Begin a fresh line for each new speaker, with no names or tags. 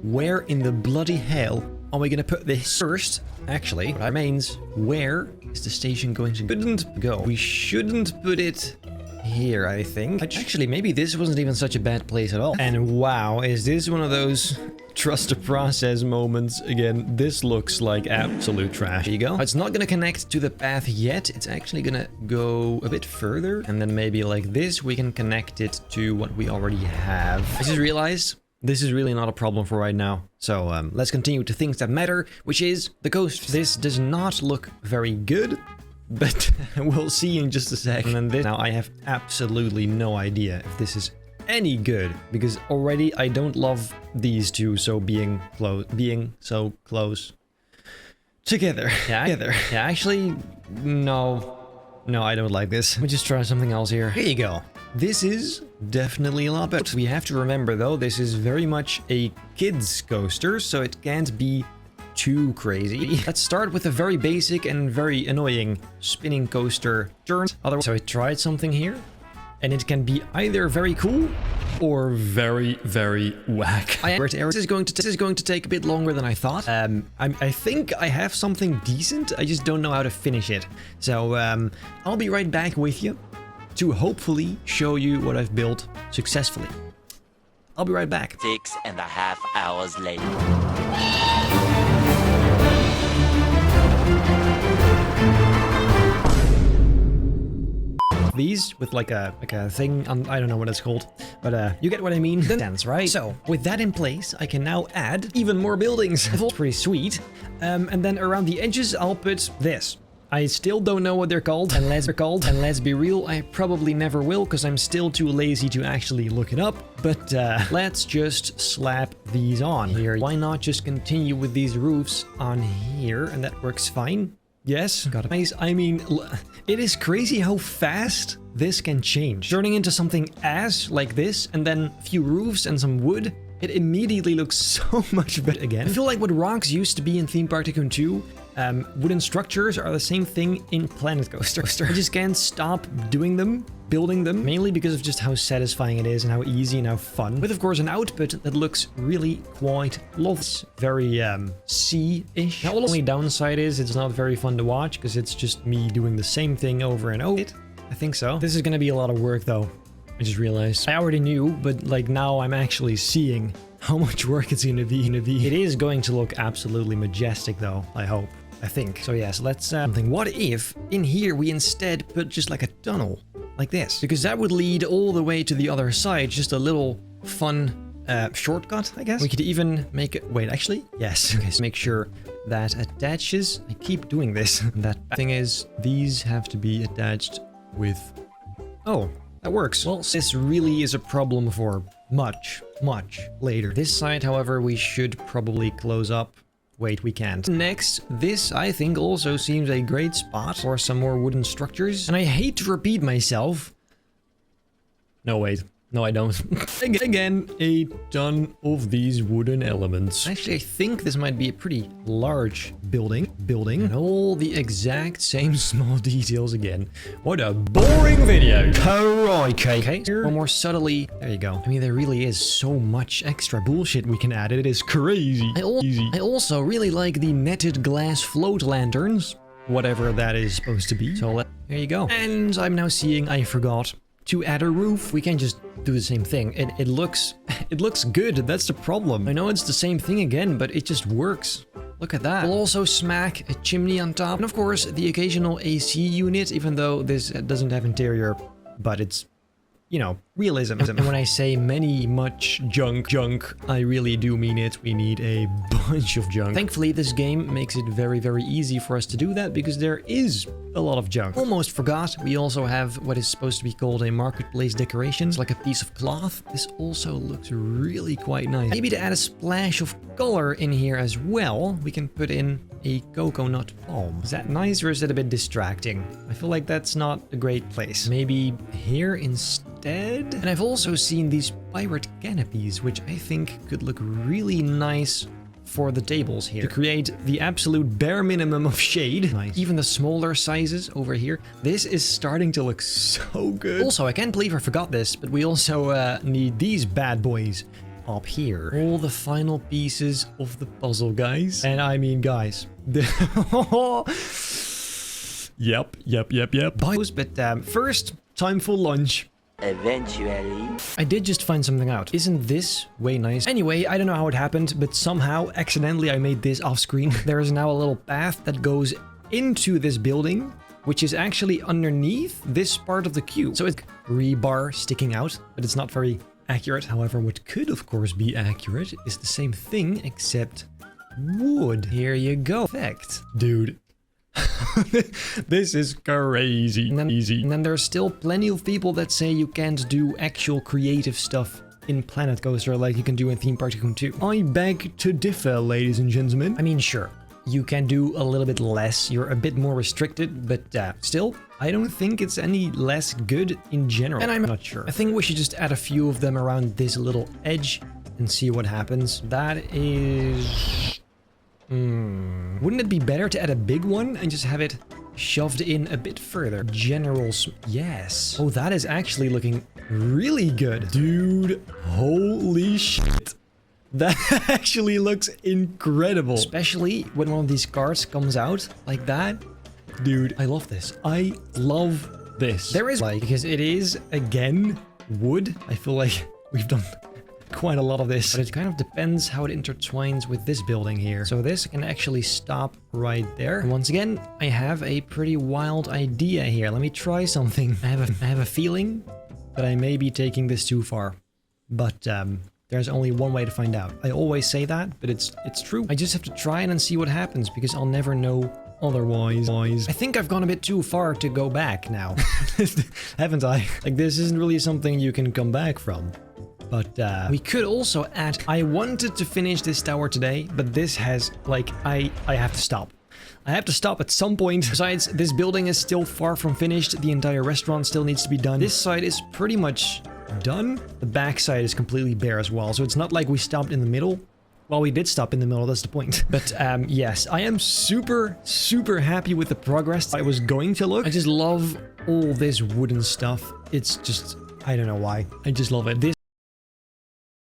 where in the bloody hell are we gonna put this? First, actually, that means where is the station going to shouldn't go? We shouldn't put it here, I think. Actually, maybe this wasn't even such a bad place at all. And wow, is this one of those trust the process moments again? This looks like absolute trash. There you go. It's not gonna connect to the path yet. It's actually gonna go a bit further. And then maybe like this, we can connect it to what we already have. I just realized this is really not a problem for right now. So let's continue to things that matter, which is the coast. This does not look very good, but we'll see in just a second. And then this, now I have absolutely no idea if this is any good, because already I don't love these two being so close together. Yeah, actually, no, I don't like this. Let me just try something else here. Here you go. This is definitely a lot better. We have to remember though, this is very much a kids coaster, so it can't be too crazy. Let's start with a very basic and very annoying spinning coaster turn. Otherwise, so I tried something here, and it can be either very cool or very, very whack. This is going to take a bit longer than I thought. I think I have something decent. I just don't know how to finish it. So I'll be right back with you to hopefully show you what I've built successfully. I'll be right back.
6.5 hours later.
These with like a thing on, I don't know what it's called, but you get what I mean. Dance, right? So with that in place, I can now add even more buildings. It's pretty sweet. And then around the edges, I'll put this. I still don't know what they're called, and let's be real, I probably never will, because I'm still too lazy to actually look it up. But let's just slap these on here. Why not just continue with these roofs on here, and that works fine. Yes, got it. Nice. I mean, it is crazy how fast this can change. Turning into something like this, and then a few roofs and some wood, it immediately looks so much better again. I feel like what rocks used to be in Theme Park Tycoon 2, wooden structures are the same thing in Planet Coaster. I just can't stop doing them, building them, mainly because of just how satisfying it is and how easy and how fun. With, of course, an output that looks really quite lovely. Very sea-ish. The only downside is it's not very fun to watch because it's just me doing the same thing over and over. I think so. This is going to be a lot of work, though. I just realized. I already knew, but like now I'm actually seeing how much work it's going to be. It is going to look absolutely majestic, though, I hope. I think. So yeah, so let's something. What if in here we instead put just like a tunnel like this? Because that would lead all the way to the other side. Just a little fun shortcut, I guess. We could even make it. Wait, actually, yes. Okay, so make sure that attaches. I keep doing this. That thing is, these have to be attached with. Oh, that works. Well, this really is a problem for much later. This side, however, we should probably close up. Wait, we can't. Next, this I think also seems a great spot for some more wooden structures. And I hate to repeat myself. No, wait. No, I don't. Again, a ton of these wooden elements. Actually, I think this might be a pretty large building. And all the exact same small details again. What a boring video. Okay, one more subtly. There you go. I mean, there really is so much extra bullshit we can add. It is crazy. I also really like the netted glass float lanterns. Whatever that is supposed to be. So there you go. And I'm now seeing I forgot to add a roof. We can't just do the same thing. It looks good. That's the problem. I know it's the same thing again, but it just works. Look at that. We'll also smack a chimney on top. And of course, the occasional AC unit, even though this doesn't have interior, but it's, you know, realism. And when I say much junk, I really do mean it. We need a bunch of junk. Thankfully, this game makes it very, very easy for us to do that because there is a lot of junk. Almost forgot, we also have what is supposed to be called a marketplace decoration. It's like a piece of cloth. This also looks really quite nice. Maybe to add a splash of color in here as well, we can put in a coconut palm. Is that nice or is it a bit distracting? I feel like that's not a great place. Maybe here instead? And I've also seen these pirate canopies, which I think could look really nice for the tables here. To create the absolute bare minimum of shade. Nice. Even the smaller sizes over here. This is starting to look so good. Also, I can't believe I forgot this, but we also need these bad boys up here. All the final pieces of the puzzle, guys. And I mean, guys. Yep. But first, time for lunch.
Eventually.
I did just find something out. Isn't this way nice? Anyway, I don't know how it happened, but somehow, accidentally, I made this off screen. There is now a little path that goes into this building, which is actually underneath this part of the cube. So it's rebar sticking out, but it's not very accurate. However, what could, of course, be accurate is the same thing, except wood. Here you go. Perfect. Dude. This is crazy. And then there's still plenty of people that say you can't do actual creative stuff in Planet Coaster like you can do in Theme Park Tycoon 2. I beg to differ, ladies and gentlemen. I mean, sure, you can do a little bit less. You're a bit more restricted, but still, I don't think it's any less good in general. And I'm not sure. I think we should just add a few of them around this little edge and see what happens. That is... Wouldn't it be better to add a big one and just have it shoved in a bit further? Yes. Oh, that is actually looking really good. Dude, holy shit. That actually looks incredible. Especially when one of these cards comes out like that. Dude, I love this. I love this. There is like, because it is, again, wood. I feel like we've done quite a lot of this, but it kind of depends how it intertwines with this building here. So this can actually stop right there. And once again, I have a pretty wild idea here. Let me try something. I have a feeling that I may be taking this too far, but there's only one way to find out. I always say that, but it's true. I just have to try it and see what happens, because I'll never know otherwise. I think I've gone a bit too far to go back now. Haven't I? Like, this isn't really something you can come back from. But we could also add... I wanted to finish this tower today, but this has, like, I have to stop. I have to stop at some point. Besides, this building is still far from finished. The entire restaurant still needs to be done. This side is pretty much done. The back side is completely bare as well. So it's not like we stopped in the middle. Well, we did stop in the middle, that's the point. But yes, I am super happy with the progress I was going to look. I just love all this wooden stuff. It's just... I don't know why. I just love it. This